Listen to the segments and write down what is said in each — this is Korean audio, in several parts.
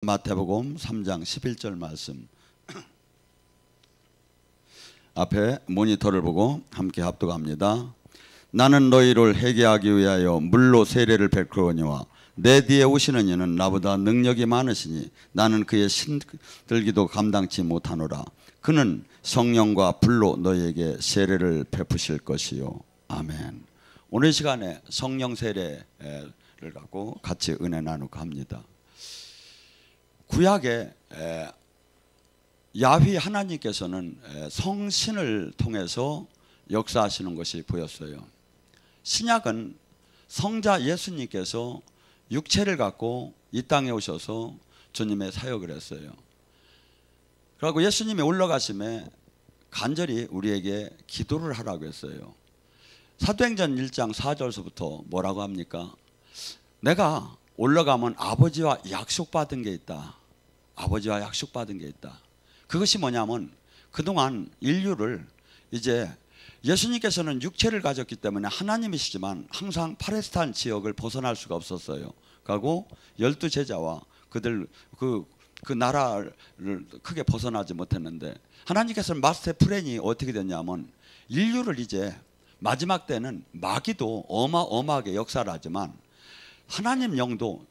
마태복음 3장 11절 말씀 앞에 모니터를 보고 함께 합독합니다. 나는 너희를 회개하기 위하여 물로 세례를 베풀거니와 내 뒤에 오시는 이는 나보다 능력이 많으시니 나는 그의 신들기도 감당치 못하노라. 그는 성령과 불로 너희에게 세례를 베푸실 것이요. 아멘. 오늘 시간에 성령 세례를 갖고 같이 은혜 나누고 합니다. 구약에 야훼 하나님께서는 성신을 통해서 역사하시는 것이 보였어요. 신약은 성자 예수님께서 육체를 갖고 이 땅에 오셔서 주님의 사역을 했어요. 그리고 예수님이 올라가심에 간절히 우리에게 기도를 하라고 했어요. 사도행전 1장 4절서부터 뭐라고 합니까? 내가 올라가면 아버지와 약속받은 게 있다. 아버지와 약속받은 게 있다. 그것이 뭐냐면 그동안 인류를 이제 예수님께서는 육체를 가졌기 때문에 하나님이시지만 항상 팔레스타인 지역을 벗어날 수가 없었어요. 그리고 12제자와 그들 그 나라를 크게 벗어나지 못했는데 하나님께서는 마스터 플랜이 어떻게 됐냐면 인류를 이제 마지막 때는 마귀도 어마어마하게 역사를 하지만 하나님 영도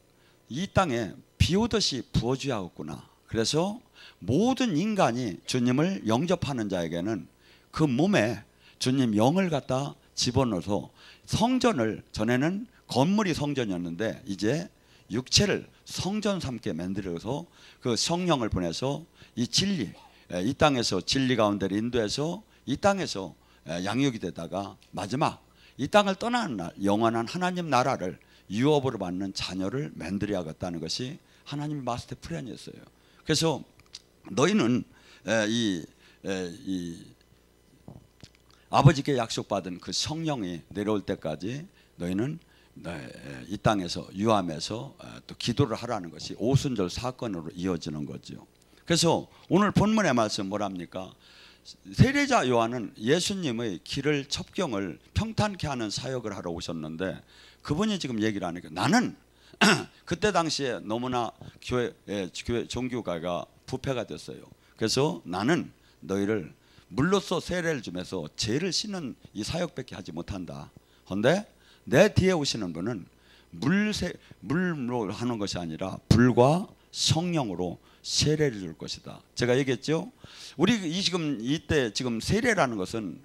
이 땅에 비 오듯이 부어줘야 하겠구나. 그래서 모든 인간이 주님을 영접하는 자에게는 그 몸에 주님 영을 갖다 집어넣어서 성전을, 전에는 건물이 성전이었는데 이제 육체를 성전 삼게 만들어서 그 성령을 보내서 이 진리, 이 땅에서 진리 가운데를 인도해서 이 땅에서 양육이 되다가 마지막 이 땅을 떠나는 날 영원한 하나님 나라를 유업으로 받는 자녀를 만들어야겠다는 것이 하나님의 마스터 플랜이었어요. 그래서 너희는 이 아버지께 약속받은 그 성령이 내려올 때까지 너희는 이 땅에서 유함에서 또 기도를 하라는 것이 오순절 사건으로 이어지는 거죠. 그래서 오늘 본문의 말씀 뭐랍니까? 세례자 요한은 예수님의 길을 첩경을 평탄케 하는 사역을 하러 오셨는데 그분이 지금 얘기를 하니까 나는 그때 당시에 너무나 교회 종교가가 부패가 됐어요. 그래서 나는 너희를 물로써 세례를 주면서 죄를 씻는 이 사역밖에 하지 못한다. 그런데 내 뒤에 오시는 분은 물로 하는 것이 아니라 불과 성령으로 세례를 줄 것이다. 제가 얘기했죠. 우리 지금 이때 지금 세례라는 것은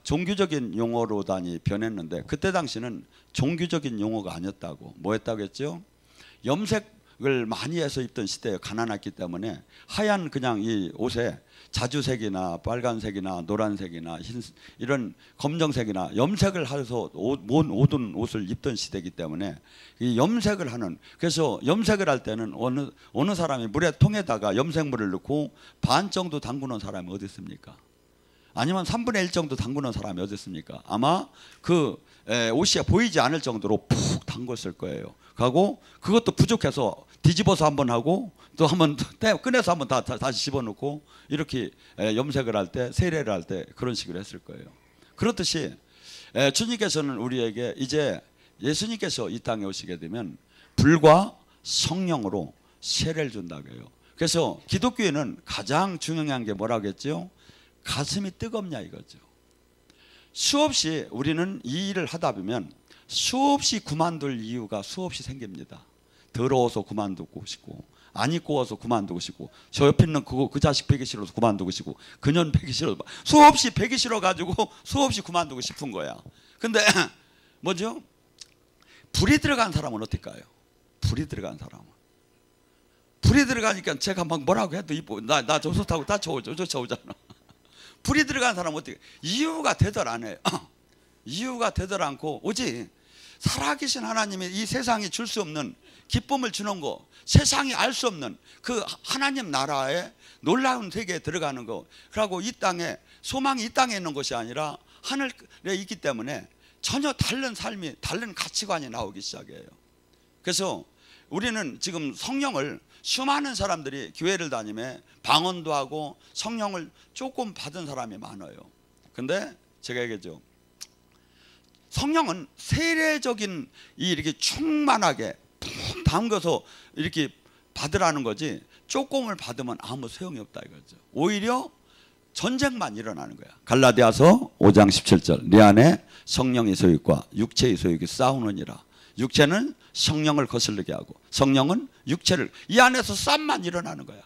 종교적인 용어로 단위 변했는데 그때 당시는 종교적인 용어가 아니었다고. 뭐였다고 했죠? 염색을 많이 해서 입던 시대에 가난했기 때문에 하얀 그냥 이 옷에 자주색이나 빨간색이나 노란색이나 이런 검정색이나 염색을 해서 모든 옷을 입던 시대이기 때문에 이 염색을 하는, 그래서 염색을 할 때는 어느 사람이 물에 통에다가 염색물을 넣고 반 정도 담그는 사람이 어디 있습니까? 아니면 3분의 1 정도 담그는 사람이 어디 있습니까? 아마 그 옷이 보이지 않을 정도로 푹 담궜을 거예요. 하고 그것도 부족해서 뒤집어서 한번 하고 또 한번 꺼내서 한번 다시 집어넣고 이렇게 염색을 할 때, 세례를 할 때 그런 식으로 했을 거예요. 그렇듯이 주님께서는 우리에게 이제 예수님께서 이 땅에 오시게 되면 불과 성령으로 세례를 준다고 해요. 그래서 기독교에는 가장 중요한 게 뭐라고 했죠? 가슴이 뜨겁냐 이거죠. 수없이 우리는 이 일을 하다 보면 수없이 그만둘 이유가 수없이 생깁니다. 더러워서 그만두고 싶고, 안 입고 와서 그만두고 싶고, 저 옆에 있는 그 자식 배기 싫어서 그만두고 싶고, 그년 배기 싫어서 수없이 배기 싫어 가지고 수없이 그만두고 싶은 거야. 근데 뭐죠? 불이 들어간 사람은 어떨까요? 불이 들어간 사람은, 불이 들어가니까 제가 막 뭐라고 해도 이뻐. 나 좋다고 다 쫓아오잖아. 불이 들어간 사람은 어떻게? 이유가 되들 안 해요. 이유가 되들 않고 오직 살아계신 하나님이 이 세상이 줄 수 없는 기쁨을 주는 거, 세상이 알 수 없는 그 하나님 나라의 놀라운 세계에 들어가는 거, 그리고 이 땅에 소망이 이 땅에 있는 것이 아니라 하늘에 있기 때문에 전혀 다른 삶이, 다른 가치관이 나오기 시작해요. 그래서 우리는 지금 성령을, 수많은 사람들이 교회를 다니며 방언도 하고 성령을 조금 받은 사람이 많아요. 근데 제가 얘기했죠. 성령은 세례적인 이렇게 충만하게 푹 담궈서 이렇게 받으라는 거지 조금을 받으면 아무 소용이 없다 이거죠. 오히려 전쟁만 일어나는 거야. 갈라디아서 5장 17절 네 안에 성령의 소유과 육체의 소유가 싸우느니라. 육체는 성령을 거슬리게 하고 성령은 육체를, 이 안에서 싸움만 일어나는 거야.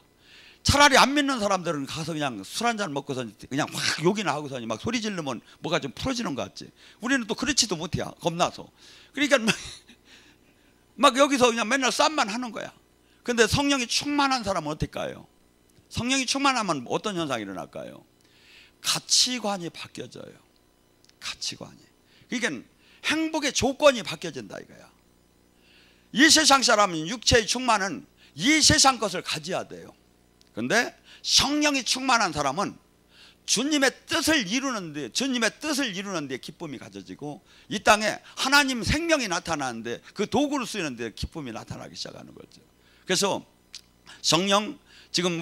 차라리 안 믿는 사람들은 가서 그냥 술 한잔 먹고서 그냥 확 욕이나 하고서 막 소리 지르면 뭐가 좀 풀어지는 것 같지. 우리는 또 그렇지도 못해 겁나서. 그러니까 막 여기서 그냥 맨날 싸움만 하는 거야. 근데 성령이 충만한 사람은 어떨까요? 성령이 충만하면 어떤 현상이 일어날까요? 가치관이 바뀌어져요. 가치관이. 그러니까 행복의 조건이 바뀌어진다 이거야. 이 세상 사람은 육체의 충만은 이 세상 것을 가져야 돼요. 근데 성령이 충만한 사람은 주님의 뜻을 이루는데, 주님의 뜻을 이루는데 기쁨이 가져지고, 이 땅에 하나님 생명이 나타나는데 그 도구를 쓰는데 기쁨이 나타나기 시작하는 거죠. 그래서 성령, 지금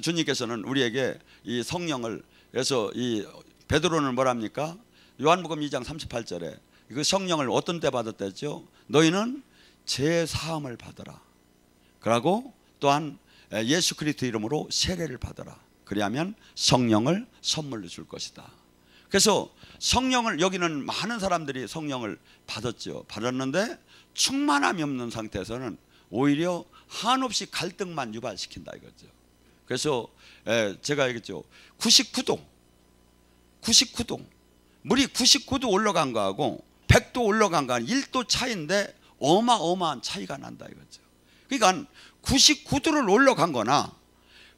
주님께서는 우리에게 이 성령을, 그래서 이 베드로는 뭐랍니까? 요한복음 2장 38절에 그 성령을 어떤 때 받았댔죠? 너희는 죄 사함을 받아라. 그러고 또한 예수 그리스도 이름으로 세례를 받아라. 그리하면 성령을 선물로 줄 것이다. 그래서 성령을, 여기는 많은 사람들이 성령을 받았죠. 받았는데 충만함이 없는 상태에서는 오히려 한없이 갈등만 유발시킨다 이거죠. 그래서 제가 얘기했죠. 99도 물이 99도 올라간 거하고 100도 올라간 거하고 1도 차이인데 어마어마한 차이가 난다 이거죠. 그러니까 99도를 올라간 거나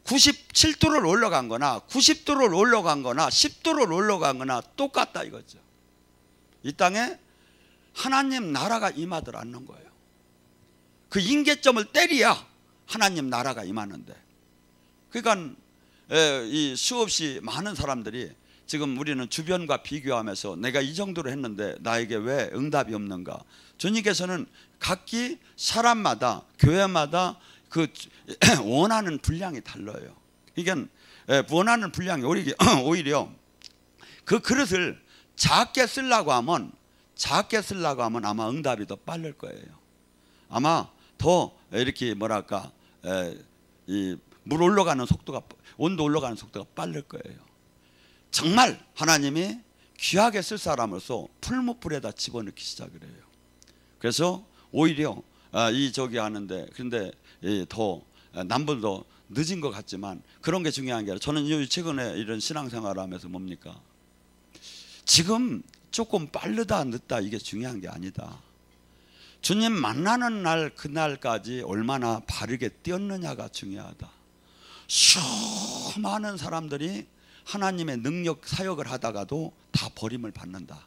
97도를 올라간 거나 90도를 올라간 거나 10도를 올라간 거나 똑같다 이거죠. 이 땅에 하나님 나라가 임하들 않는 거예요. 그 임계점을 때려야 하나님 나라가 임하는데, 그러니까 이 수없이 많은 사람들이 지금 우리는 주변과 비교하면서 내가 이 정도로 했는데 나에게 왜 응답이 없는가? 주님께서는 각기 사람마다 교회마다 그 원하는 분량이 달라요. 그러니까 원하는 분량이 오히려 그 그릇을 작게 쓰려고 하면 아마 응답이 더 빠를 거예요. 아마 더 이렇게 뭐랄까 이 물 올라가는 속도가, 온도 올라가는 속도가 빠를 거예요. 정말 하나님이 귀하게 쓸 사람으로서 풀무불에다 집어넣기 시작을 해요. 그래서 오히려 하는데, 근데 더 남들도 늦은 것 같지만 그런 게 중요한 게 아니라, 저는 최근에 이런 신앙생활을 하면서 뭡니까? 지금 조금 빠르다 늦다 이게 중요한 게 아니다. 주님 만나는 날 그날까지 얼마나 바르게 뛰었느냐가 중요하다. 수많은 사람들이 하나님의 능력 사역을 하다가도 다 버림을 받는다.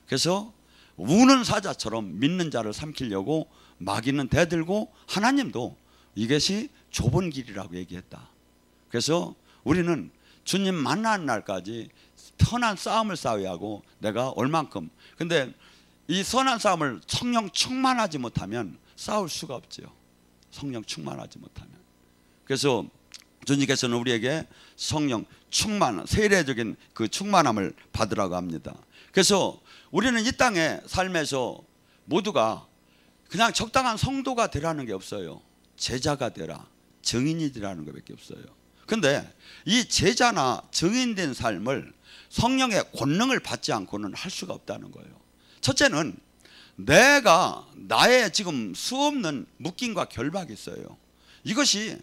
그래서 우는 사자처럼 믿는 자를 삼키려고 마귀는 대들고 하나님도 이것이 좁은 길이라고 얘기했다. 그래서 우리는 주님 만나는 날까지 편한 싸움을 싸워야 하고, 내가 얼만큼, 근데 이 선한 싸움을 성령 충만하지 못하면 싸울 수가 없죠. 성령 충만하지 못하면. 그래서 주님께서는 우리에게 성령 충만, 세례적인 그 충만함을 받으라고 합니다. 그래서 우리는 이 땅의 삶에서 모두가 그냥 적당한 성도가 되라는 게 없어요. 제자가 되라, 증인이 되라는 것밖에 없어요. 근데 이 제자나 증인된 삶을 성령의 권능을 받지 않고는 할 수가 없다는 거예요. 첫째는 내가 나의 지금 수없는 묶임과 결박이 있어요. 이것이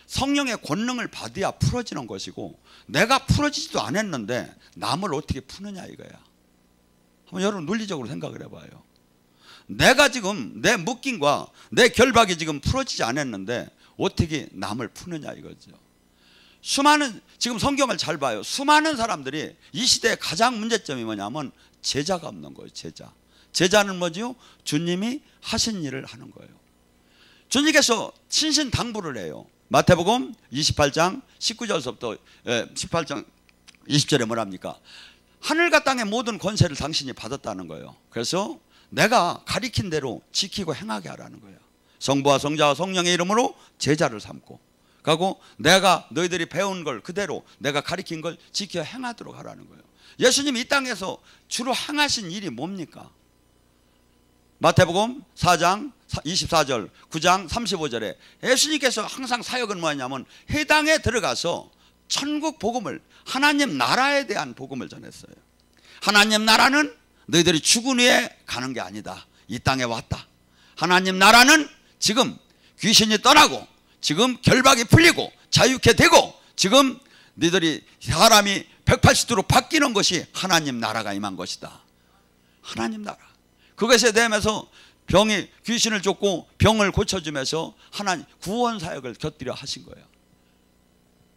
성령의 권능을 받아야 풀어지는 것이고, 내가 풀어지지도 않았는데 남을 어떻게 푸느냐 이거야. 한번 여러분 논리적으로 생각을 해봐요. 내가 지금 내 묶임과 내 결박이 지금 풀어지지 않았는데 어떻게 남을 푸느냐 이거죠. 지금 성경을 잘 봐요. 수많은 사람들이 이 시대의 가장 문제점이 뭐냐면 제자가 없는 거예요. 제자는 뭐죠? 주님이 하신 일을 하는 거예요. 주님께서 신신당부를 해요. 마태복음 28장 19절부터 18장 20절에 뭐랍니까? 하늘과 땅의 모든 권세를 당신이 받았다는 거예요. 그래서 내가 가리킨 대로 지키고 행하게 하라는 거예요. 성부와 성자와 성령의 이름으로 제자를 삼고 가고, 내가 너희들이 배운 걸 그대로 내가 가리킨 걸 지켜 행하도록 하라는 거예요. 예수님이 이 땅에서 주로 행하신 일이 뭡니까? 마태복음 4장 24절 9장 35절에 예수님께서 항상 사역은 뭐냐면 해당에 들어가서 천국 복음을, 하나님 나라에 대한 복음을 전했어요. 하나님 나라는 너희들이 죽은 후에 가는 게 아니다. 이 땅에 왔다. 하나님 나라는 지금 귀신이 떠나고 지금 결박이 풀리고 자유케 되고 지금 너희들이 사람이 180도로 바뀌는 것이 하나님 나라가 임한 것이다. 하나님 나라. 그것에 대하면서 귀신을 쫓고 병을 고쳐주면서 하나님 구원 사역을 곁들여 하신 거예요.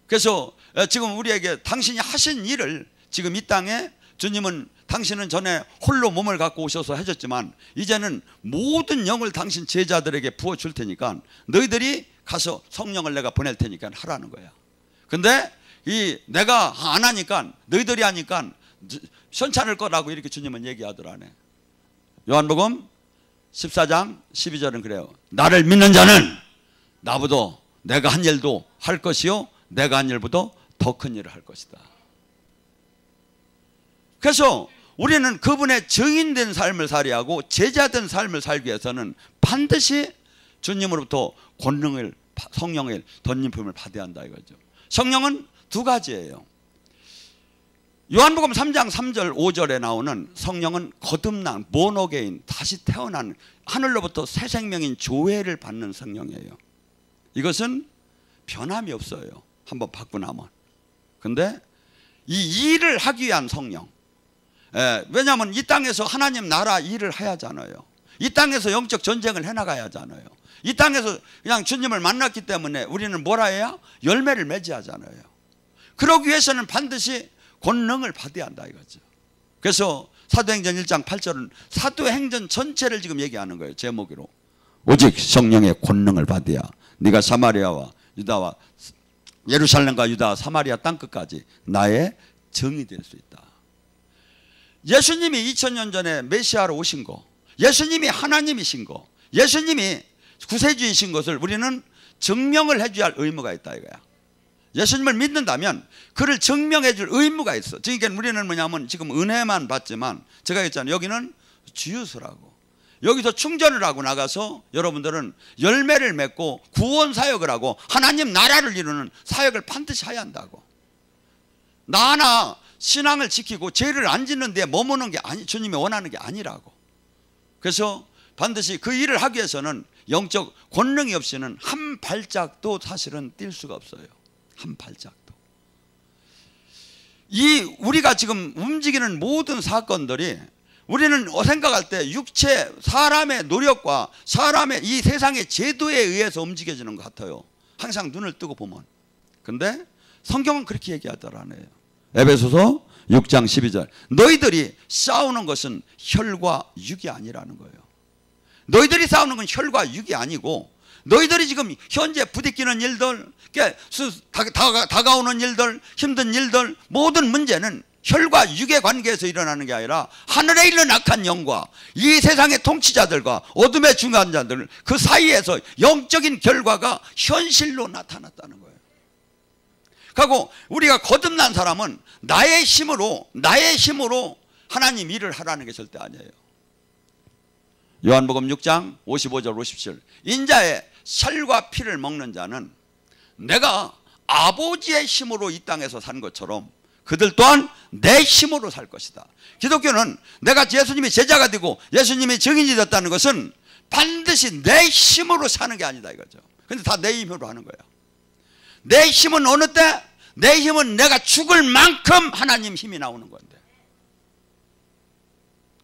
그래서 지금 우리에게 당신이 하신 일을 지금 이 땅에 주님은 당신은 전에 홀로 몸을 갖고 오셔서 하셨지만 이제는 모든 영을 당신 제자들에게 부어줄 테니까 너희들이 가서 성령을 내가 보낼 테니까 하라는 거야. 근데 내가 안 하니까 너희들이 하니까 현찮을 거라고 이렇게 주님은 얘기하더라네. 요한복음 14장 12절은 그래요. 나를 믿는 자는 나보다 내가 한 일도 할 것이요 내가 한 일보다 더 큰 일을 할 것이다. 그래서 우리는 그분의 증인된 삶을 살이하고 제자된 삶을 살기 위해서는 반드시 주님으로부터 권능을, 성령의 덧임품을 받아야 한다 이거죠. 성령은 두 가지예요. 요한복음 3장 3절 5절에 나오는 성령은 거듭난 모노게인, 다시 태어난 하늘로부터 새 생명인 조회를 받는 성령이에요. 이것은 변함이 없어요. 한번 받고 나면. 근데 이 일을 하기 위한 성령, 왜냐하면 이 땅에서 하나님 나라 일을 해야 하잖아요. 이 땅에서 영적 전쟁을 해나가야 하잖아요. 이 땅에서 그냥 주님을 만났기 때문에 우리는 뭐라 해야? 열매를 맺어야 하잖아요. 그러기 위해서는 반드시 권능을 받아야 한다 이거죠. 그래서 사도행전 1장 8절은 사도행전 전체를 지금 얘기하는 거예요. 제목으로 오직 성령의 권능을 받아야 네가 사마리아와 유다와 예루살렘과 유다 사마리아 땅끝까지 나의 정이 될 수 있다. 예수님이 2000년 전에 메시아로 오신 거, 예수님이 하나님이신 거, 예수님이 구세주이신 것을 우리는 증명을 해줘야 할 의무가 있다 이거야. 예수님을 믿는다면 그를 증명해 줄 의무가 있어. 그러니까 우리는 뭐냐면 지금 은혜만 받지만 제가 했잖아요. 여기는 주유소라고. 여기서 충전을 하고 나가서 여러분들은 열매를 맺고 구원 사역을 하고 하나님 나라를 이루는 사역을 반드시 해야 한다고. 나 하나 신앙을 지키고 죄를 안 짓는 데 머무는 게 아니, 주님이 원하는 게 아니라고. 그래서 반드시 그 일을 하기 위해서는 영적 권능이 없이는 한 발짝도 사실은 뛸 수가 없어요. 한 발짝도. 우리가 지금 움직이는 모든 사건들이 우리는 생각할 때 육체, 사람의 노력과 사람의 이 세상의 제도에 의해서 움직여지는 것 같아요. 항상 눈을 뜨고 보면. 근데 성경은 그렇게 얘기하더라네요. 에베소서 6장 12절. 너희들이 싸우는 것은 혈과 육이 아니라는 거예요. 너희들이 싸우는 건 혈과 육이 아니고 너희들이 지금 현재 부딪히는 일들, 다가오는 일들, 힘든 일들, 모든 문제는 혈과 육의 관계에서 일어나는 게 아니라 하늘에 있는 악한 영과 이 세상의 통치자들과 어둠의 중요한 자들 그 사이에서 영적인 결과가 현실로 나타났다는 거예요. 그리고 우리가 거듭난 사람은 나의 힘으로 하나님 일을 하라는 게 절대 아니에요. 요한복음 6장 55절 57 인자의 살과 피를 먹는 자는 내가 아버지의 힘으로 이 땅에서 산 것처럼 그들 또한 내 힘으로 살 것이다. 기독교는 내가 예수님이 제자가 되고 예수님이 증인이 됐다는 것은 반드시 내 힘으로 사는 게 아니다 이거죠. 근데 다 내 힘으로 하는 거예요. 내 힘은 어느 때? 내 힘은 내가 죽을 만큼 하나님 힘이 나오는 건데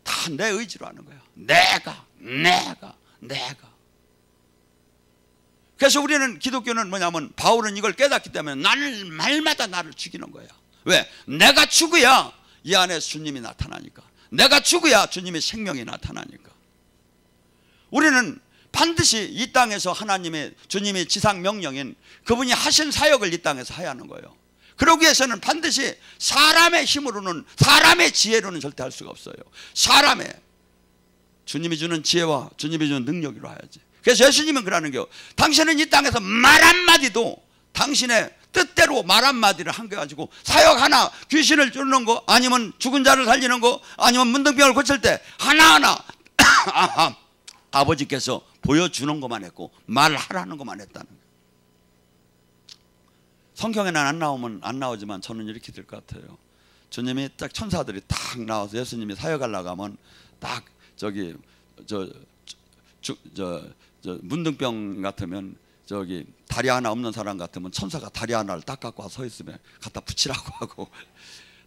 다 내 의지로 하는 거예요. 내가 그래서 우리는 기독교는 뭐냐면 바울은 이걸 깨닫기 때문에 나는 말마다 나를 죽이는 거야. 왜? 내가 죽어야 이 안에 주님이 나타나니까. 내가 죽어야 주님의 생명이 나타나니까. 우리는 반드시 이 땅에서 주님의 지상 명령인 그분이 하신 사역을 이 땅에서 해야 하는 거예요. 그러기 위해서는 반드시 사람의 힘으로는, 사람의 지혜로는 절대 할 수가 없어요. 주님이 주는 지혜와 주님이 주는 능력으로 해야지. 그래서 예수님은 그러는 거예요. 당신은 이 땅에서 말 한마디도 당신의 뜻대로 말 한마디를 한겨가지고 사역 하나, 귀신을 쫓는 거, 아니면 죽은 자를 살리는 거, 아니면 문둥병을 고칠 때 하나하나 아버지께서 보여주는 것만 했고 말하라는 것만 했다는 거예요. 성경에는 안 나오지만 저는 이렇게 될 것 같아요. 주님이 딱 천사들이 딱 나와서 예수님이 사역하려고 하면 딱 저기 문둥병 같으면 저기 다리 하나 없는 사람 같으면 천사가 다리 하나를 딱 갖고 와 서 있으면 갖다 붙이라고 하고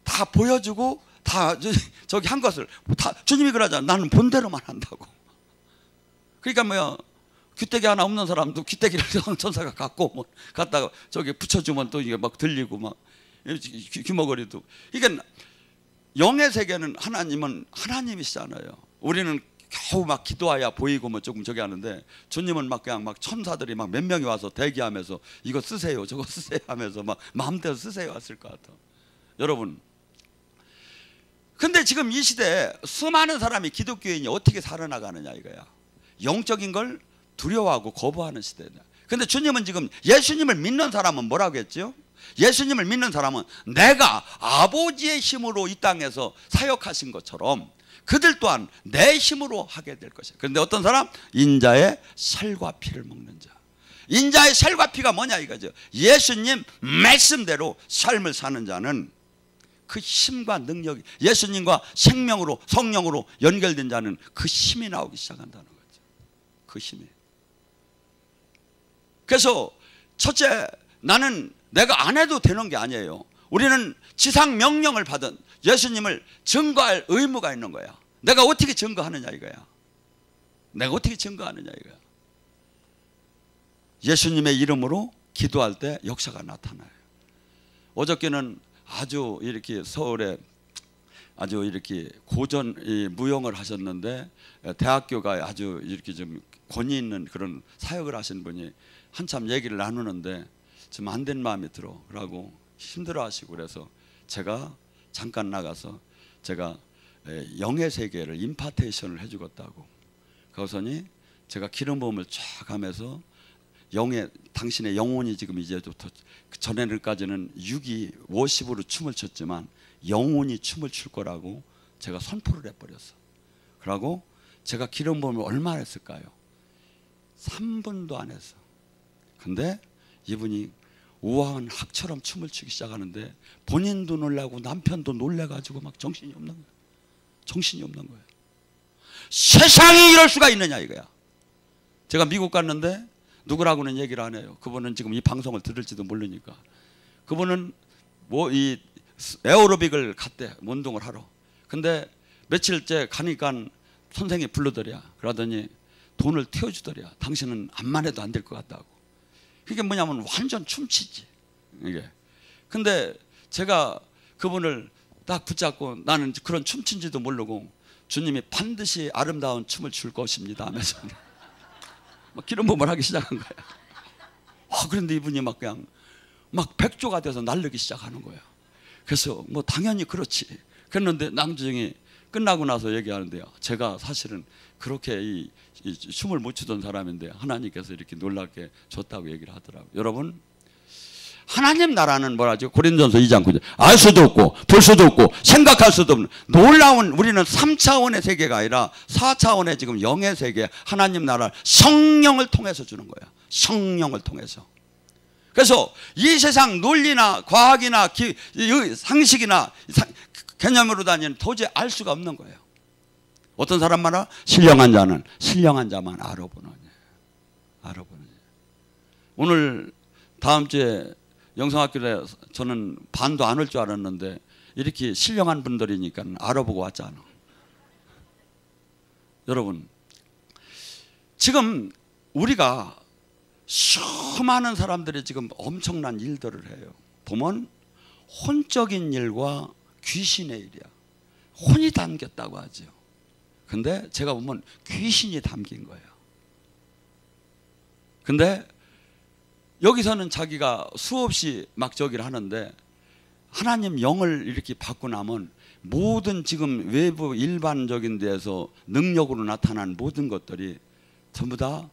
다 보여주고 다 저기 한 것을 다 주님이 그러잖아. 나는 본대로만 한다고. 그러니까 뭐야, 귀때기 하나 없는 사람도 귀때기를 천사가 갖고 뭐 갖다가 저기 붙여주면 또 이게 막 들리고 막 귀머거리도. 그러니까 영의 세계는 하나님은 하나님이시잖아요. 우리는 겨우 막 기도해야 보이고 뭐 조금 저기 하는데 주님은 막 그냥 막 천사들이 막 몇 명이 와서 대기하면서 이거 쓰세요 저거 쓰세요 하면서 막 마음대로 쓰세요 했을 것 같아. 여러분, 근데 지금 이 시대에 수많은 사람이 기독교인이 어떻게 살아나가느냐 이거야. 영적인 걸 두려워하고 거부하는 시대다. 근데 주님은 지금 예수님을 믿는 사람은 뭐라고 했죠? 예수님을 믿는 사람은 내가 아버지의 힘으로 이 땅에서 사역하신 것처럼 그들 또한 내 힘으로 하게 될 것이야. 그런데 어떤 사람? 인자의 살과 피를 먹는 자. 인자의 살과 피가 뭐냐 이거죠. 예수님 말씀대로 삶을 사는 자는 그 힘과 능력이, 예수님과 생명으로 성령으로 연결된 자는 그 힘이 나오기 시작한다는 거죠. 그 힘이. 그래서 첫째, 나는 내가 안 해도 되는 게 아니에요. 우리는 지상 명령을 받은 예수님을 증거할 의무가 있는 거야. 내가 어떻게 증거하느냐 이거야. 내가 어떻게 증거하느냐 이거야. 예수님의 이름으로 기도할 때 역사가 나타나요. 어저께는 아주 이렇게 서울에 아주 이렇게 고전 무용을 하셨는데 대학교가 아주 이렇게 좀 권위 있는 그런 사역을 하신 분이 한참 얘기를 나누는데 좀 안 된 마음이 들어. 그러고 힘들어하시고 그래서 제가 잠깐 나가서 제가 영의 세계를 임파테이션을 해주겠다고. 그러더니 제가 기름 부음을 쫙 하면서 영의 당신의 영혼이 지금 이제부터 전에는까지는 육이 워십으로 춤을 췄지만 영혼이 춤을 출 거라고 제가 선포를 해버렸어. 그러고 제가 기름 부음을 얼마나 했을까요? 3분도 안 했어. 근데 이분이 우아한 학처럼 춤을 추기 시작하는데 본인도 놀라고 남편도 놀래가지고 막 정신이 없는 거야. 정신이 없는 거예요. 세상에 이럴 수가 있느냐 이거야. 제가 미국 갔는데 누구라고는 얘기를 안 해요. 그분은 지금 이 방송을 들을지도 모르니까. 그분은 뭐 이 에어로빅을 갔대. 운동을 하러. 근데 며칠째 가니까 선생이 불러더랴. 그러더니 돈을 태워주더랴. 당신은 암만 해도 안 될 것 같다고. 그게 뭐냐면 완전 춤추지 이게. 근데 제가 그분을 딱 붙잡고 나는 그런 춤춘지도 모르고 주님이 반드시 아름다운 춤을 출 것입니다 하면서 막 기름 부음을 하기 시작한 거야. 그런데 이분이 막 그냥 막 백조가 돼서 날르기 시작하는 거야. 그래서 뭐 당연히 그렇지. 그랬는데 남중이 끝나고 나서 얘기하는데요. 제가 사실은 그렇게 이 춤을 못 추던 사람인데 하나님께서 이렇게 놀랍게 줬다고 얘기를 하더라고요. 여러분, 하나님 나라는 뭐라죠? 고린도전서 2장 9절. 알 수도 없고 볼 수도 없고 생각할 수도 없는 놀라운, 우리는 3차원의 세계가 아니라 4차원의 지금 영의 세계, 하나님 나라를 성령을 통해서 주는 거야. 성령을 통해서. 그래서 이 세상 논리나 과학이나 상식이나 개념으로 다니는 도저히 알 수가 없는 거예요. 어떤 사람 말아? 신령한 자는 신령한 자만 알아보느냐. 알아보느냐. 오늘 다음 주에 영성학교에 저는 반도 안 올 줄 알았는데 이렇게 신령한 분들이니까 알아보고 왔잖아. 여러분, 지금 우리가 수많은 사람들이 지금 엄청난 일들을 해요. 보면 혼적인 일과 귀신의 일이야. 혼이 담겼다고 하죠. 근데 제가 보면 귀신이 담긴 거예요. 근데 여기서는 자기가 수없이 막 저기를 하는데 하나님 영을 이렇게 받고 나면 모든 지금 외부 일반적인 데에서 능력으로 나타난 모든 것들이 전부 다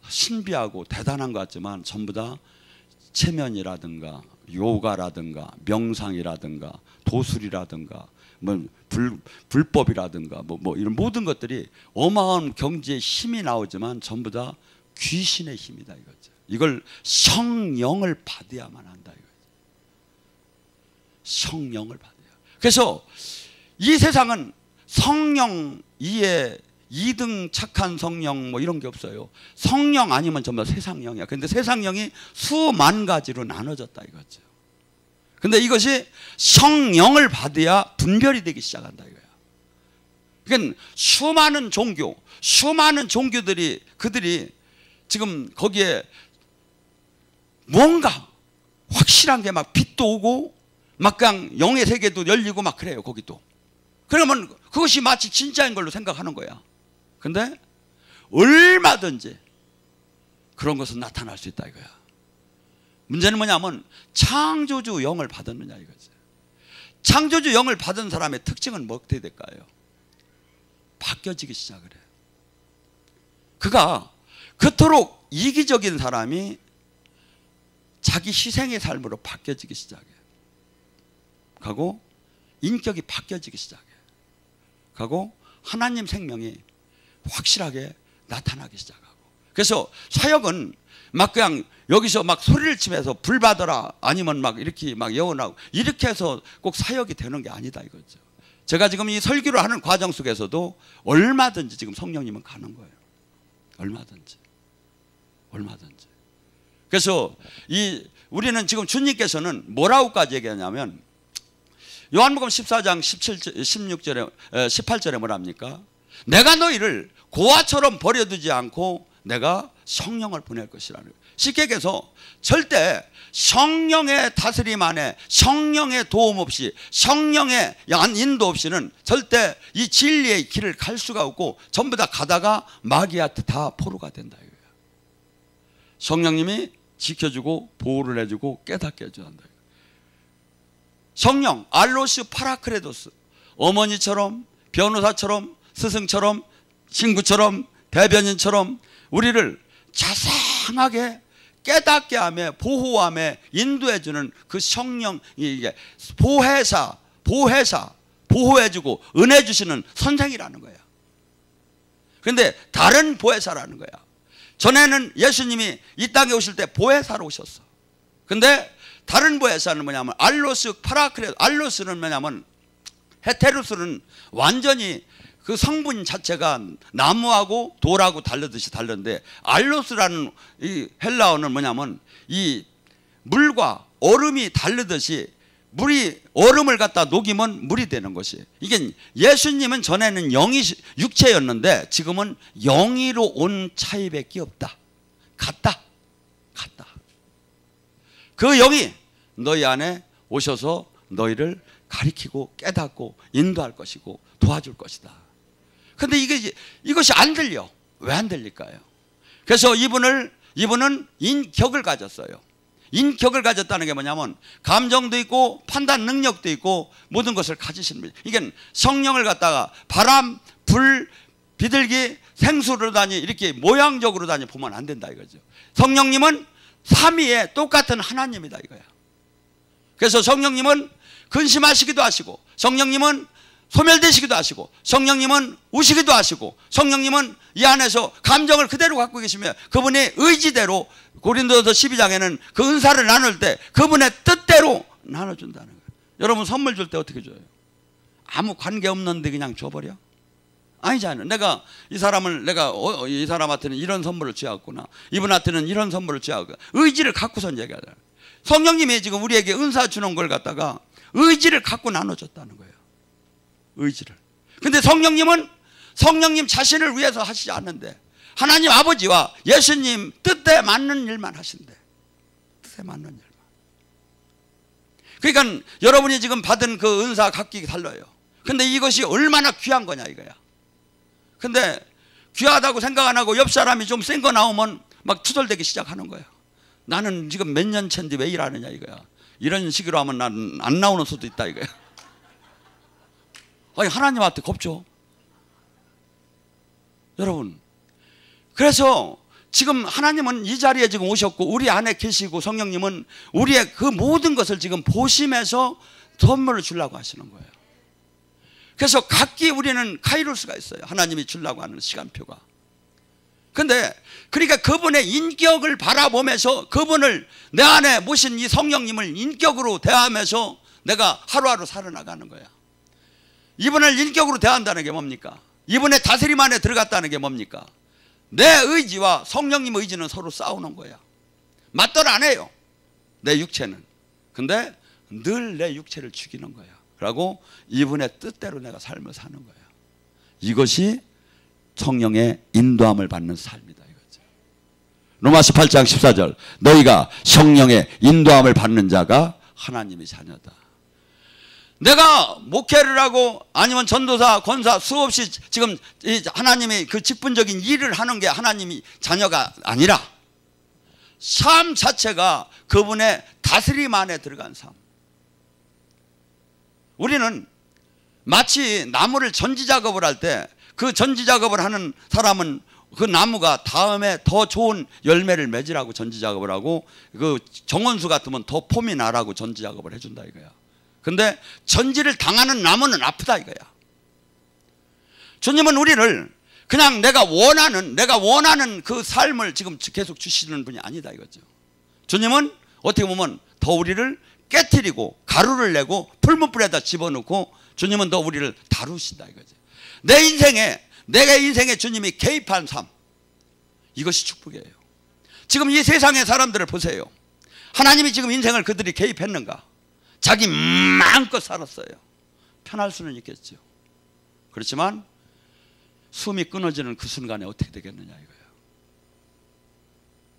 신비하고 대단한 것 같지만 전부 다 체면이라든가 요가라든가 명상이라든가 도술이라든가 뭐 불법이라든가 뭐 이런 모든 것들이 어마어마한 경제의 힘이 나오지만 전부 다 귀신의 힘이다 이거죠. 이걸 성령을 받아야만 한다 이거죠. 성령을 받아야. 그래서 이 세상은 성령 이에 2등 착한 성령 뭐 이런 게 없어요. 성령 아니면 전부 다 세상령이야. 근데 세상령이 수만 가지로 나눠졌다 이거죠. 근데 이것이 성령을 받아야 분별이 되기 시작한다 이거야. 그러니까 수많은 종교들이 그들이 지금 거기에 뭔가 확실한 게 막 빛도 오고 막 그냥 영의 세계도 열리고 막 그래요 거기도. 그러면 그것이 마치 진짜인 걸로 생각하는 거야. 근데 얼마든지 그런 것은 나타날 수 있다 이거야. 문제는 뭐냐면 창조주 영을 받았느냐 이거지. 창조주 영을 받은 사람의 특징은 뭐 어떻게 될까요? 바뀌어지기 시작을 해요. 그가 그토록 이기적인 사람이 자기 희생의 삶으로 바뀌어지기 시작해요. 가고 인격이 바뀌어지기 시작해요. 가고 하나님 생명이 확실하게 나타나기 시작하고. 그래서 사역은 막 그냥 여기서 막 소리를 치면서 불 받아라 아니면 막 이렇게 막 예언하고 이렇게 해서 꼭 사역이 되는 게 아니다 이거죠. 제가 지금 이 설교를 하는 과정 속에서도 얼마든지 지금 성령님은 가는 거예요. 얼마든지. 그래서 우리는 지금 주님께서는 뭐라고까지 얘기하냐면 요한복음 14장 16절에 18절에 뭐랍니까? 내가 너희를 고아처럼 버려두지 않고 내가 성령을 보낼 것이라는 거예요. 쉽게 얘기해서 절대 성령의 다스림 안에 성령의 도움 없이 성령의 인도 없이는 절대 이 진리의 길을 갈 수가 없고 전부 다 가다가 마귀한테 다 포로가 된다 이거예요. 성령님이 지켜주고 보호를 해주고 깨닫게 해줘야 한다. 성령 알로스 파라크레도스 어머니처럼 변호사처럼 스승처럼 친구처럼 대변인처럼 우리를 자상하게 깨닫게 하며 보호하며 인도해주는 그 성령 이게 보호해주고 은혜 주시는 선생이라는 거야. 그런데 다른 보혜사라는 거야. 전에는 예수님이 이 땅에 오실 때 보혜사로 오셨어. 근데 다른 보혜사는 뭐냐면 알로스 파라크레 알로스는 뭐냐면 헤테루스는 완전히 그 성분 자체가 나무하고 돌하고 다르듯이 다른데 알로스라는 이 헬라어는 뭐냐면 이 물과 얼음이 다르듯이 물이 얼음을 갖다 녹이면 물이 되는 것이. 이게 예수님은 전에는 영이 육체였는데 지금은 영이로 온 차이밖에 없다. 같다. 그 영이 너희 안에 오셔서 너희를 가리키고 깨닫고 인도할 것이고 도와줄 것이다. 근데 이것이 안 들려. 왜 안 들릴까요? 그래서 이분은 인격을 가졌어요. 인격을 가졌다는 게 뭐냐면 감정도 있고 판단 능력도 있고 모든 것을 가지시는 분이에요. 이게 성령을 갖다가 바람, 불, 비둘기, 생수로 다니 이렇게 모양적으로 다니 보면 안 된다 이거죠. 성령님은 삼위의 똑같은 하나님이다 이거야. 그래서 성령님은 근심하시기도 하시고 성령님은 소멸되시기도 하시고 성령님은 우시기도 하시고 성령님은 이 안에서 감정을 그대로 갖고 계시며 그분의 의지대로 고린도서 12장에는 그 은사를 나눌 때 그분의 뜻대로 나눠준다는 거예요. 여러분 선물 줄 때 어떻게 줘요? 아무 관계없는데 그냥 줘버려? 아니잖아요. 내가 이 사람한테는 이런 선물을 주었구나. 이분한테는 이런 선물을 주었구나. 의지를 갖고선 얘기하잖아요. 성령님이 지금 우리에게 은사 주는 걸 갖다가 의지를 갖고 나눠줬다는 거예요. 의지를. 근데 성령님은 성령님 자신을 위해서 하시지 않는데 하나님 아버지와 예수님 뜻에 맞는 일만 하신대. 뜻에 맞는 일만. 그러니까 여러분이 지금 받은 그 은사 갖기 달라요. 근데 이것이 얼마나 귀한 거냐 이거야. 근데 귀하다고 생각 안 하고 옆 사람이 좀 센 거 나오면 막 투덜대기 시작하는 거야. 나는 지금 몇 년 차인데 왜 일하느냐 이거야. 이런 식으로 하면 나는 안 나오는 수도 있다 이거야. 아니 하나님한테 겁죠. 여러분 그래서 지금 하나님은 이 자리에 지금 오셨고 우리 안에 계시고 성령님은 우리의 그 모든 것을 지금 보시면서 선물을 주려고 하시는 거예요. 그래서 각기 우리는 카이로스가 있어요. 하나님이 주려고 하는 시간표가. 근데 그러니까 그분의 인격을 바라보면서 그분을 내 안에 모신 이 성령님을 인격으로 대하면서 내가 하루하루 살아나가는 거야. 이분을 인격으로 대한다는 게 뭡니까? 이분의 다스림 안에 들어갔다는 게 뭡니까? 내 의지와 성령님 의지는 서로 싸우는 거야. 맞돌 안 해요, 내 육체는. 근데 늘 내 육체를 죽이는 거야. 그리고 이분의 뜻대로 내가 삶을 사는 거야. 이것이 성령의 인도함을 받는 삶이다 이거죠. 로마서 8장 14절 너희가 성령의 인도함을 받는 자가 하나님의 자녀다. 내가 목회를 하고 아니면 전도사, 권사 수없이 지금 하나님의 그 직분적인 일을 하는 게 하나님이 자녀가 아니라 삶 자체가 그분의 다스림 안에 들어간 삶. 우리는 마치 나무를 전지작업을 할 때 그 전지작업을 하는 사람은 그 나무가 다음에 더 좋은 열매를 맺으라고 전지작업을 하고, 그 정원수 같으면 더 폼이 나라고 전지작업을 해준다 이거야. 근데 전지를 당하는 나무는 아프다 이거야. 주님은 우리를 그냥 내가 원하는 그 삶을 지금 계속 주시는 분이 아니다 이거죠. 주님은 어떻게 보면 더 우리를 깨트리고 가루를 내고 풀무불에다 집어넣고 주님은 더 우리를 다루신다 이거죠. 내 인생에 주님이 개입한 삶, 이것이 축복이에요. 지금 이 세상의 사람들을 보세요. 하나님이 지금 인생을 그들이 개입했는가? 자기 마음껏 살았어요. 편할 수는 있겠죠. 그렇지만 숨이 끊어지는 그 순간에 어떻게 되겠느냐 이거예요.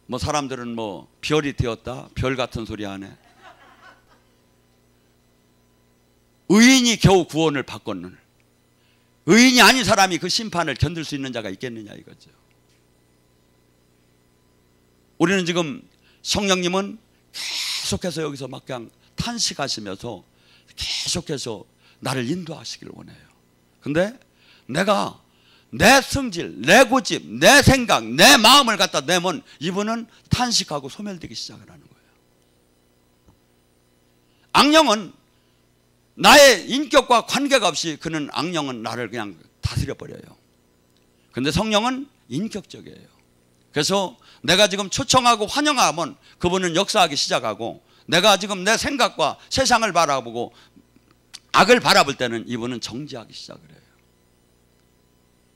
뭐 사람들은 뭐 별이 되었다, 별 같은 소리 하네. 의인이 겨우 구원을 받고는 의인이 아닌 사람이 그 심판을 견딜 수 있는 자가 있겠느냐 이거죠. 우리는 지금 성령님은 계속해서 여기서 막 그냥 탄식하시면서 계속해서 나를 인도하시기를 원해요. 근데 내가 내 성질, 내 고집, 내 생각, 내 마음을 갖다 내면 이분은 탄식하고 소멸되기 시작을 하는 거예요. 악령은 나의 인격과 관계가 없이 그는 악령은 나를 그냥 다스려 버려요. 근데 성령은 인격적이에요. 그래서 내가 지금 초청하고 환영하면 그분은 역사하기 시작하고, 내가 지금 내 생각과 세상을 바라보고 악을 바라볼 때는 이분은 정지하기 시작을 해요.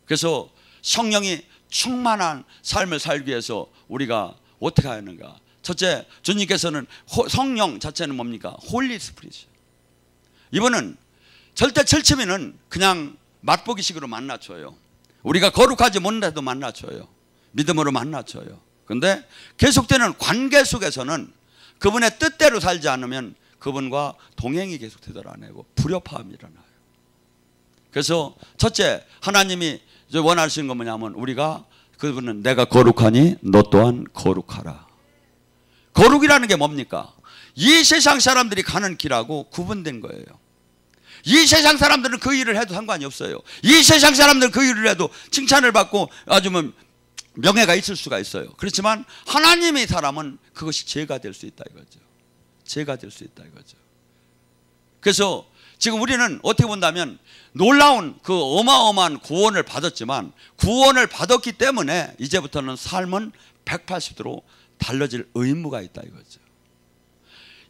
그래서 성령이 충만한 삶을 살기 위해서 우리가 어떻게 하는가? 첫째, 주님께서는 성령 자체는 뭡니까? 홀리 스피릿. 이분은 절대 철치면은 그냥 맛보기식으로 만나줘요. 우리가 거룩하지 못해도 만나줘요. 믿음으로 만나줘요. 근데 계속되는 관계 속에서는 그분의 뜻대로 살지 않으면 그분과 동행이 계속되더라 안 하고 불협화음이 일어나요. 그래서 첫째, 하나님이 원하시는 건 뭐냐면 우리가, 그분은 내가 거룩하니 너 또한 거룩하라. 거룩이라는 게 뭡니까? 이 세상 사람들이 가는 길하고 구분된 거예요. 이 세상 사람들은 그 일을 해도 상관이 없어요. 이 세상 사람들은 그 일을 해도 칭찬을 받고 아주 명예가 있을 수가 있어요. 그렇지만 하나님의 사람은 그것이 죄가 될 수 있다 이거죠. 죄가 될 수 있다 이거죠. 그래서 지금 우리는 어떻게 본다면 놀라운 그 어마어마한 구원을 받았지만, 구원을 받았기 때문에 이제부터는 삶은 180도로 달라질 의무가 있다 이거죠.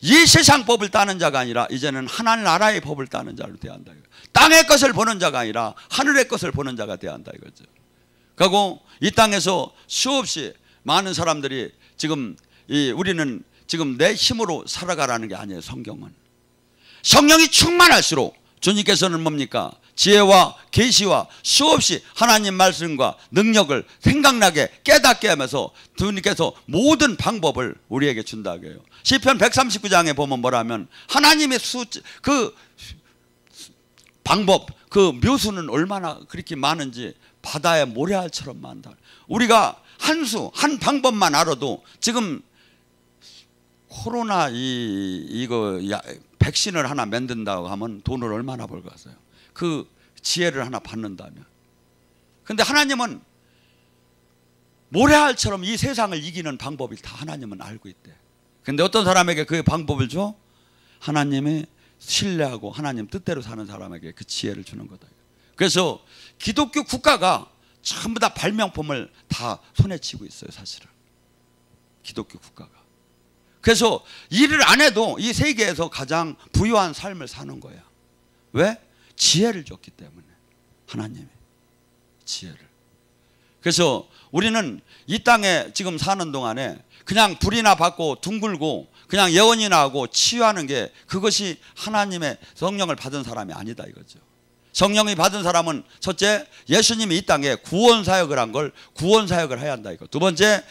이 세상 법을 따는 자가 아니라 이제는 하나님 나라의 법을 따는 자로 돼야 한다. 땅의 것을 보는 자가 아니라 하늘의 것을 보는 자가 돼야 한다 이거죠. 그리고 이 땅에서 수없이 많은 사람들이 지금 우리는 지금 내 힘으로 살아가라는 게 아니에요. 성경은 성령이 충만할수록 주님께서는 뭡니까? 지혜와 계시와 수없이 하나님 말씀과 능력을 생각나게 깨닫게 하면서 주님께서 모든 방법을 우리에게 준다고 해요. 시편 139장에 보면 뭐라면 하나님의 그 방법, 그 묘수는 얼마나 그렇게 많은지 바다의 모래알처럼 많다. 우리가 한 방법만 알아도 지금 코로나 이거 백신을 하나 만든다고 하면 돈을 얼마나 벌겠어요? 그 지혜를 하나 받는다면. 근데 하나님은 모래알처럼 이 세상을 이기는 방법을 다 하나님은 알고 있대. 근데 어떤 사람에게 그 방법을 줘? 하나님의 신뢰하고 하나님 뜻대로 사는 사람에게 그 지혜를 주는 거다. 그래서 기독교 국가가 전부 다 발명품을 다 손에 쥐고 있어요, 사실은. 기독교 국가가. 그래서 일을 안 해도 이 세계에서 가장 부유한 삶을 사는 거야. 왜? 지혜를 줬기 때문에. 하나님이 지혜를. 그래서 우리는 이 땅에 지금 사는 동안에 그냥 불이나 받고 둥글고 그냥 예언이나 하고 치유하는 게 그것이 하나님의 성령을 받은 사람이 아니다 이거죠. 성령이 받은 사람은 첫째, 예수님이 이 땅에 구원 사역을 한 걸 구원 사역을 해야 한다 이거. 두 번째,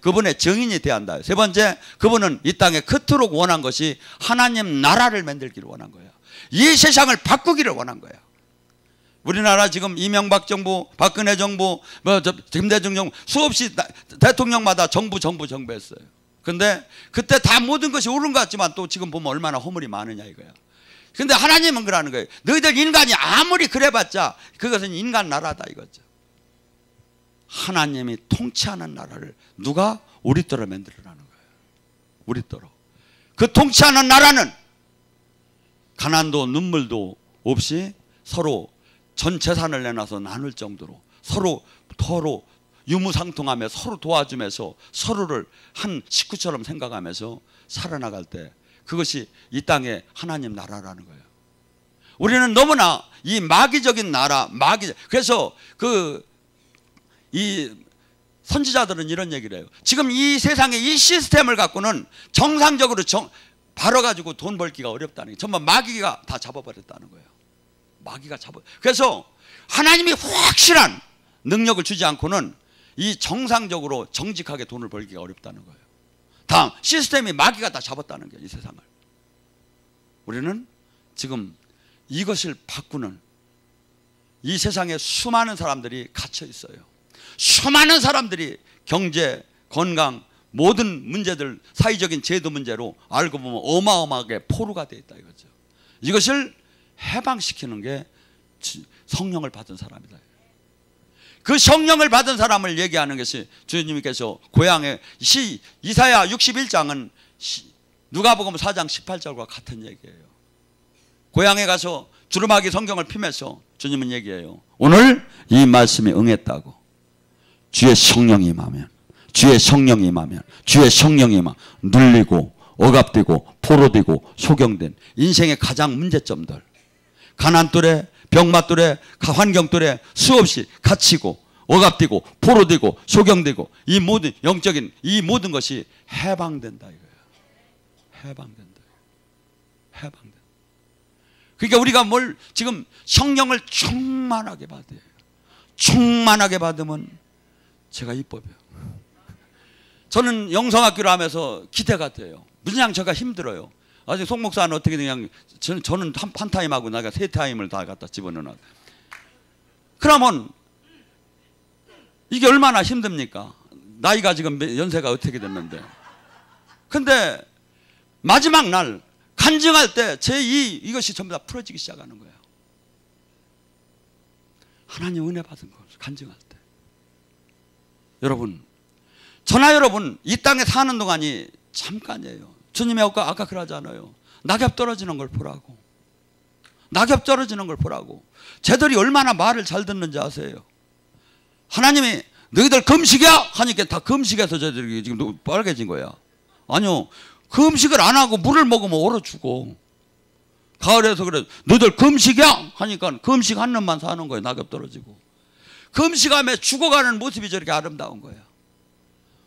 그분의 증인이 돼야 한다. 세 번째, 그분은 이 땅에 그토록 원한 것이 하나님 나라를 만들기를 원한 거예요. 이 세상을 바꾸기를 원한 거예요. 우리나라 지금 이명박 정부, 박근혜 정부, 김대중 정부 수없이 대통령마다 정부 했어요. 근데 그때 다 모든 것이 옳은 것 같지만 또 지금 보면 얼마나 허물이 많으냐 이거야. 근데 하나님은 그러는 거예요. 너희들 인간이 아무리 그래봤자 그것은 인간 나라다 이거죠. 하나님이 통치하는 나라를 누가? 우리 떠로 만들어라는 거예요. 우리 떠로. 그 통치하는 나라는 가난도 눈물도 없이 서로 전 재산을 내놔서 나눌 정도로 서로 유무상통하며 서로 도와주면서 서로를 한 식구처럼 생각하면서 살아나갈 때 그것이 이 땅의 하나님 나라라는 거예요. 우리는 너무나 이 마귀적인 나라, 그래서 이 선지자들은 이런 얘기를 해요. 지금 이 세상의 이 시스템을 갖고는 정상적으로 벌어가지고 돈 벌기가 어렵다는 게 정말 마귀가 다 잡아버렸다는 거예요. 그래서 하나님이 확실한 능력을 주지 않고는 이 정상적으로 정직하게 돈을 벌기가 어렵다는 거예요. 다음, 시스템이 마귀가 다 잡았다는 거예요, 이 세상을. 우리는 지금 이것을 바꾸는 이 세상에 수많은 사람들이 갇혀 있어요. 수많은 사람들이 경제, 건강, 모든 문제들, 사회적인 제도 문제로 알고 보면 어마어마하게 포로가 되어 있다 이거죠. 이것을 해방시키는 게 성령을 받은 사람이다. 그 성령을 받은 사람을 얘기하는 것이 주님께서 고향에 이사야 61장은 누가복음 4장 18절과 같은 얘기예요. 고향에 가서 두루마기 성경을 피면서 주님은 얘기해요. 오늘 이 말씀이 응했다고. 주의 성령이 임하면 눌리고 억압되고 포로되고 소경된 인생의 가장 문제점들, 가난돌에 병맛돌에 환경돌에 수없이 갇히고 억압되고 포로되고 소경되고 이 모든 영적인 이 모든 것이 해방된다 이거예요. 해방된다. 그러니까 우리가 지금 성령을 충만하게 받아요. 충만하게 받으면 제가 이법이에요. 저는 영성학교를 하면서 기대가 돼요. 그냥 제가 힘들어요. 아직 송 목사는 어떻게 그냥 저는 한 타임하고 내가 세 타임을 다 갖다 집어넣어. 그러면 이게 얼마나 힘듭니까? 나이가 지금 연세가 어떻게 됐는데. 근데 마지막 날 간증할 때 이것이 전부 다 풀어지기 시작하는 거예요. 하나님 은혜 받은 걸 간증할 때. 여러분, 저나 여러분 이 땅에 사는 동안이 잠깐이에요. 주님이 아까 그러잖아요. 낙엽 떨어지는 걸 보라고. 낙엽 떨어지는 걸 보라고. 쟤들이 얼마나 말을 잘 듣는지 아세요? 하나님이 너희들 금식이야? 하니까 다 금식해서 쟤들이 지금 빨개진 거야. 아니요. 금식을 안 하고 물을 먹으면 얼어 죽어. 가을에서 그래. 너희들 금식이야? 하니까 금식 한 놈만 사는 거예요. 낙엽 떨어지고. 금식하며 죽어가는 모습이 저렇게 아름다운 거예요.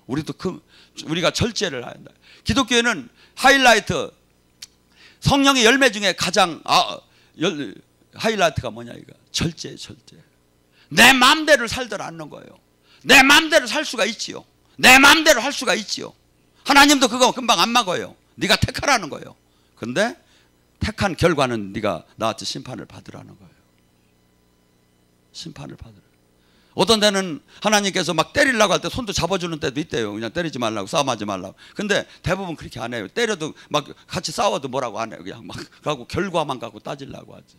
우리가 절제를 해야 한다. 기독교에는 하이라이트, 성령의 열매 중에 가장 하이라이트가 뭐냐 이거. 절제. 내 마음대로 살들 않는 거예요. 내 마음대로 살 수가 있지요. 내 마음대로 할 수가 있지요. 하나님도 그거 금방 안 막아요. 네가 택하라는 거예요. 근데 택한 결과는 네가 나한테 심판을 받으라는 거예요. 심판을 받으라. 어떤 데는 하나님께서 막 때리려고 할 때 손도 잡아주는 때도 있대요. 그냥 때리지 말라고, 싸움하지 말라고. 근데 대부분 그렇게 안 해요. 때려도 막 같이 싸워도 뭐라고 안 해요. 그냥 막 가고 결과만 갖고 따지려고 하지.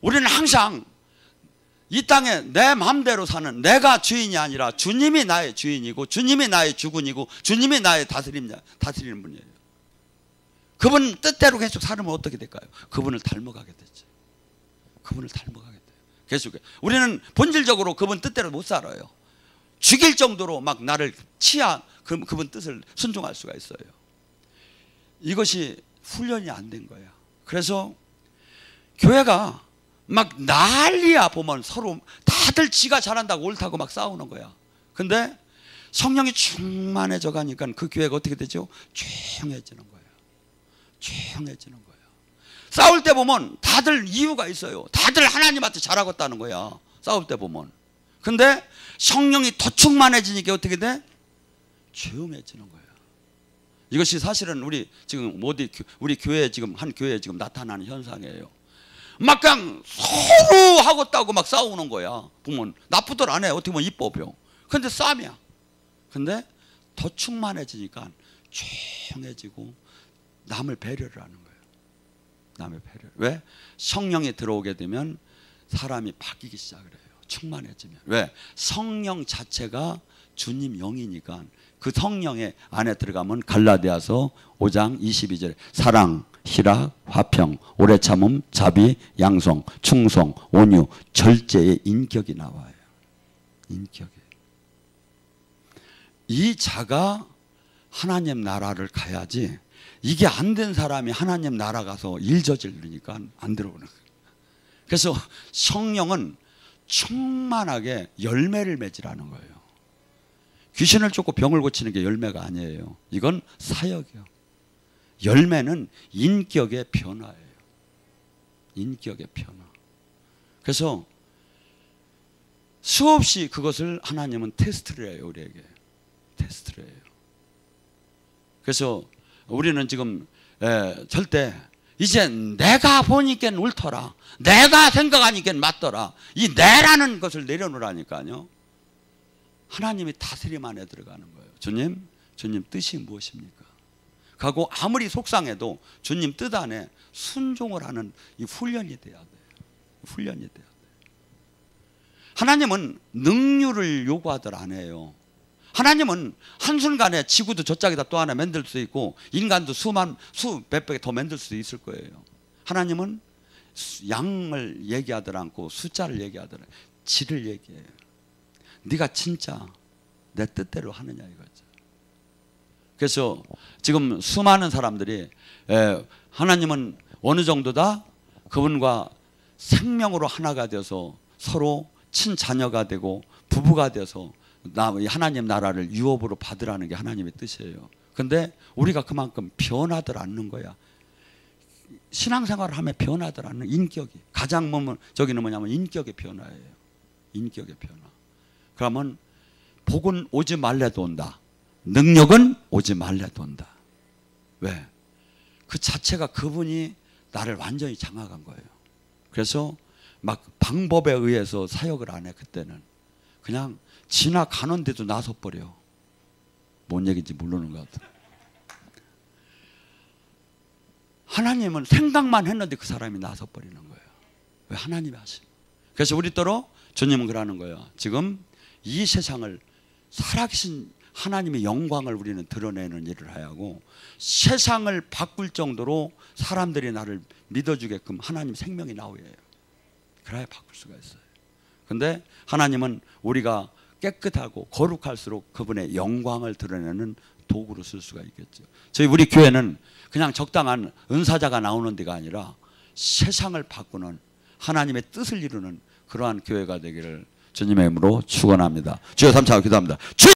우리는 항상 이 땅에 내 마음대로 사는, 내가 주인이 아니라 주님이 나의 주인이고 주님이 나의 주군이고 주님이 나의 다스리는 분이에요. 그분 뜻대로 계속 살면 어떻게 될까요? 그분을 닮아가게 되죠. 그분을 닮아가게 돼요. 계속 우리는 본질적으로 그분 뜻대로 못 살아요. 죽일 정도로 막 나를 그분 뜻을 순종할 수가 있어요. 이것이 훈련이 안 된 거야. 그래서 교회가 막 난리야. 보면 서로 다들 지가 잘한다고 옳다고 막 싸우는 거야. 근데 성령이 충만해져 가니까 그 교회가 어떻게 되죠? 조용해지는 거예요. 조용해지는 거예요. 싸울 때 보면 다들 이유가 있어요. 다들 하나님한테 잘하겠다는 거야. 싸울 때 보면. 근데 성령이 더 충만해지니까 어떻게 돼? 조용해지는 거예요. 이것이 사실은 우리 지금 우리 교회 지금 한 교회에 지금 나타나는 현상이에요. 막 그냥 서로 하겠다고 막 싸우는 거야. 보면 나쁘들 안 해. 어떻게 보면 이뻐 보여. 근데 싸움이야. 근데 더 충만해지니까 조용해지고 남을 배려를 하는 거예요. 남의 배려. 왜? 성령이 들어오게 되면 사람이 바뀌기 시작을 해요. 충만해지면. 왜? 성령 자체가 주님 영이니까 그 성령의 안에 들어가면 갈라디아서 5장 22절에 사랑, 희락, 화평, 오래 참음, 자비, 양성, 충성, 온유, 절제의 인격이 나와요. 인격이. 이 자가 하나님 나라를 가야지 이게 안 된 사람이 하나님 나라 가서 일 저지르니까 안 들어오는 거예요. 그래서 성령은 충만하게 열매를 맺으라는 거예요. 귀신을 쫓고 병을 고치는 게 열매가 아니에요. 이건 사역이요. 열매는 인격의 변화예요. 인격의 변화. 그래서 수없이 그것을 하나님은 테스트를 해요. 우리에게. 테스트를 해요. 그래서 우리는 지금 절대 이제 내가 보니까 옳더라. 내가 생각하니까 맞더라. 이 내라는 것을 내려놓으라니까요. 하나님이 다스림 안에 들어가는 거예요. 주님 뜻이 무엇입니까? 하고 아무리 속상해도 주님 뜻 안에 순종을 하는 이 훈련이 돼야 돼요. 훈련이 돼야 돼요. 하나님은 능률을 요구하들 안 해요. 하나님은 한순간에 지구도 저짝에다 또 하나 만들 수 있고 인간도 수백 배 더 만들 수 있을 거예요. 하나님은 양을 얘기하들 않고 숫자를 얘기하들 않고 질을 얘기해요. 네가 진짜 내 뜻대로 하느냐 이거죠. 그래서 지금 수많은 사람들이 하나님은 어느 정도다? 그분과 생명으로 하나가 되어서 서로 친자녀가 되고 부부가 되어서 하나님 나라를 유업으로 받으라는 게 하나님의 뜻이에요. 근데 우리가 그만큼 변하들 않는 거야. 신앙생활을 하면 변하들 않는 인격이. 가장 저기는 뭐냐면 인격의 변화예요. 인격의 변화. 그러면 복은 오지 말래도 온다. 능력은 오지 말래도 온다. 왜? 그 자체가 그분이 나를 완전히 장악한 거예요. 그래서 막 방법에 의해서 사역을 안 해. 그때는 그냥 지나가는데도 나서버려. 뭔 얘기인지 모르는 것 같아. 하나님은 생각만 했는데 그 사람이 나서버리는 거예요. 왜? 하나님이 하시는. 그래서 우리더러 주님은 그러는 거예요. 지금 이 세상을 살아계신 하나님의 영광을 우리는 드러내는 일을 해야 하고 세상을 바꿀 정도로 사람들이 나를 믿어주게끔 하나님 생명이 나오게 해요. 그래야 바꿀 수가 있어요. 근데 하나님은 우리가 깨끗하고 거룩할수록 그분의 영광을 드러내는 도구로 쓸 수가 있겠죠. 우리 교회는 그냥 적당한 은사자가 나오는 데가 아니라 세상을 바꾸는 하나님의 뜻을 이루는 그러한 교회가 되기를 주님의 이름으로 축원합니다. 주여 삼창을 기도합니다.